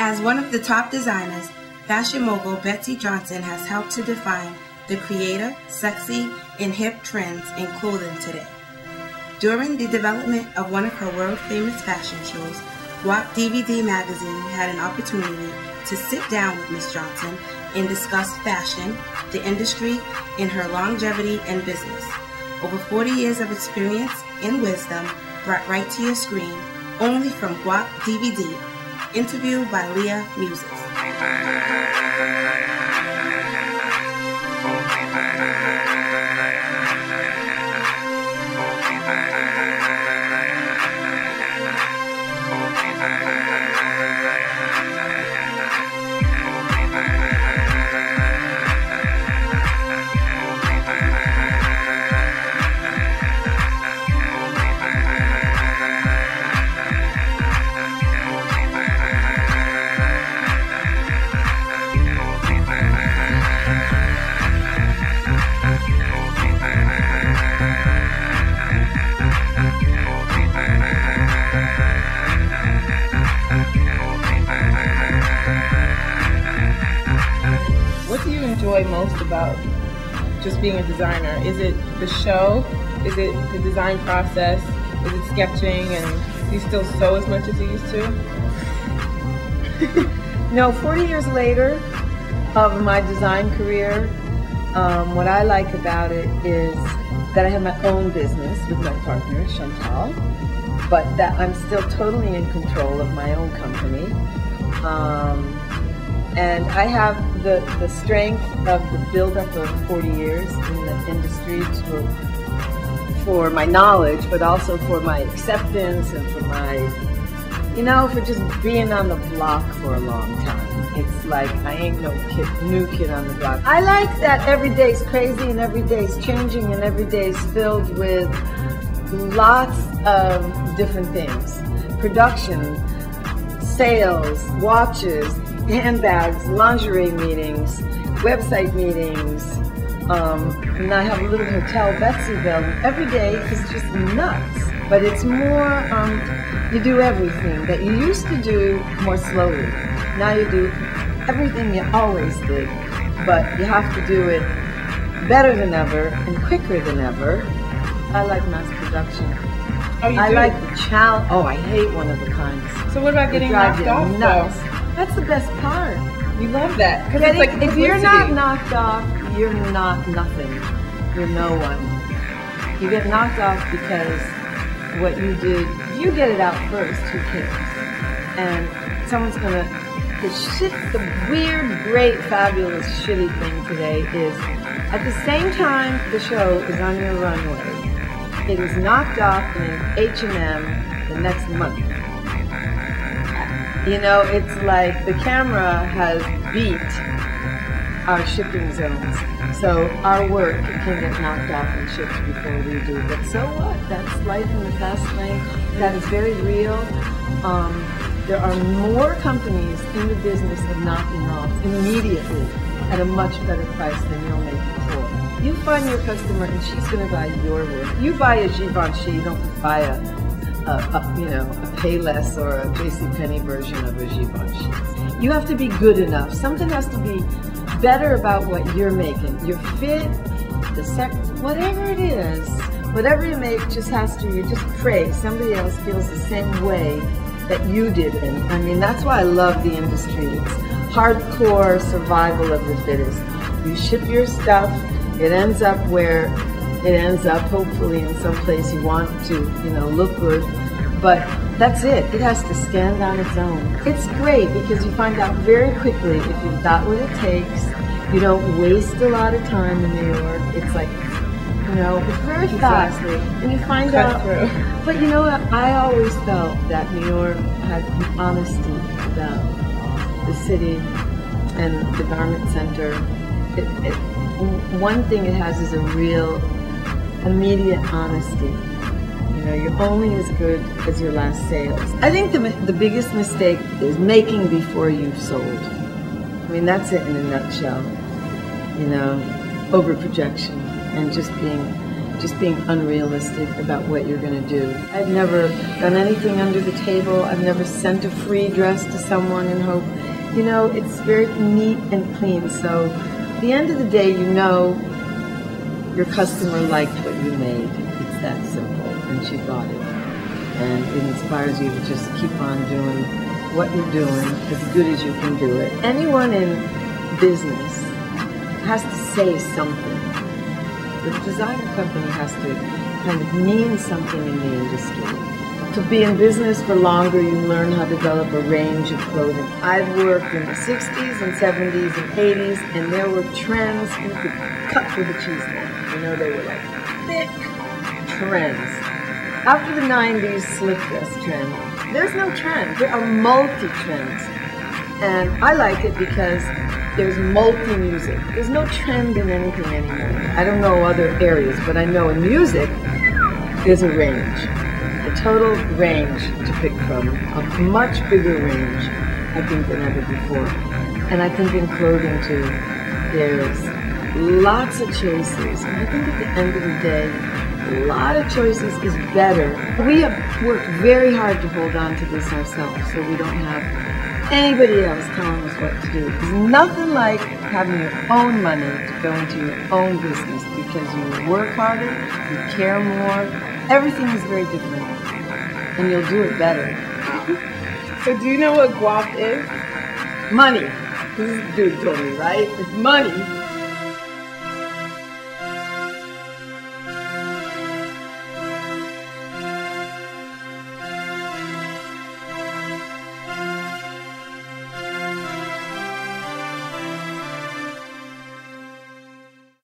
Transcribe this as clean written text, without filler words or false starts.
As one of the top designers, fashion mogul Betsey Johnson has helped to define the creative, sexy, and hip trends in clothing today. During the development of one of her world-famous fashion shows, GWOP DVD magazine had an opportunity to sit down with Ms. Johnson and discuss fashion, the industry, and her longevity in business. Over 40 years of experience and wisdom brought right to your screen, only from GWOP DVD. Interview by Lea Muses. What do you enjoy most about just being a designer? Is it the show? Is it the design process? Is it sketching? And do you still sew as much as you used to? No, 40 years later of my design career, what I like about it is that I have my own business with my partner, Chantal, but that I'm still totally in control of my own company. And I have the strength of the buildup of 40 years in the industry for my knowledge, but also for my acceptance and for my, for just being on the block for a long time. It's like I ain't no new kid on the block. I like that every day's crazy and every day's changing and every day's filled with lots of different things. Production, sales, watches, handbags, lingerie meetings, website meetings, and I have a little hotel, Betseyville. Every day is just nuts, but it's more, you do everything that you used to do more slowly. Now you do everything you always did, but you have to do it better than ever and quicker than ever. I like mass production. Oh, you I do? like the challenge. Oh, I hate one of a kinds. So what about getting knocked off, nuts. though? That's the best part. You love that. Because it's like if you're not publicity. knocked off, you're not nothing. You're no one. You get knocked off because what you did, you get it out first, who cares? And someone's gonna, the weird, great, fabulous, shitty thing today is, at the same time the show is on your runway, it is knocked off in H&M the next month. It's like the camera has beat our shipping zones. So our work can get knocked off and shipped before we do. But so what? That's life in the fast lane. That is very real. There are more companies in the business of knocking off immediately at a much better price than you'll make before. You find your customer and she's going to buy your work. You buy a Givenchy, you don't buy a Payless or a JCPenney version of a Givenchy. You have to be good enough. Something has to be better about what you're making. Your fit, the sex, whatever it is, whatever you make you just pray somebody else feels the same way that you did. And I mean, that's why I love the industry. It's hardcore survival of the fittest. You ship your stuff, it ends up where it ends up, hopefully in some place you want to, look good. But that's it. It has to stand on its own. It's great because you find out very quickly if you've got what it takes. You don't waste a lot of time in New York. It's like, it's very fast. And you find out. But you know what? I always felt that New York had an honesty about the city and the garment center. One thing it has is a real immediate honesty. You're only as good as your last sales. I think the biggest mistake is making before you've sold. I mean, that's it in a nutshell. Over projection and just being just being unrealistic about what you're going to do. I've never done anything under the table. I've never sent a free dress to someone in hope. You know, it's very neat and clean. So at the end of the day, you know your customer liked what you made. It's that simple. And she bought it. And it inspires you to just keep on doing what you're doing as good as you can do it. Anyone in business has to say something. The designer company has to kind of mean something in the industry. To be in business for longer, you learn how to develop a range of clothing. I've worked in the 60s and 70s and 80s, and there were trends you could cut with a cheese knife. You know, they were like thick trends. After the 90s slip dress trend, there's no trend. There are multi-trends. And I like it because there's multi-music. There's no trend in anything anymore. I don't know other areas, but I know in music, there's a range. A total range to pick from. A much bigger range, I think, than ever before. And I think in clothing, too, there's lots of choices. And I think at the end of the day, a lot of choices is better. We have worked very hard to hold on to this ourselves, so we don't have anybody else telling us what to do. There's nothing like having your own money to go into your own business because you work harder, you care more, everything is very different, and you'll do it better. So do you know what GWOP is? Money. This is the dude told me, right? It's money.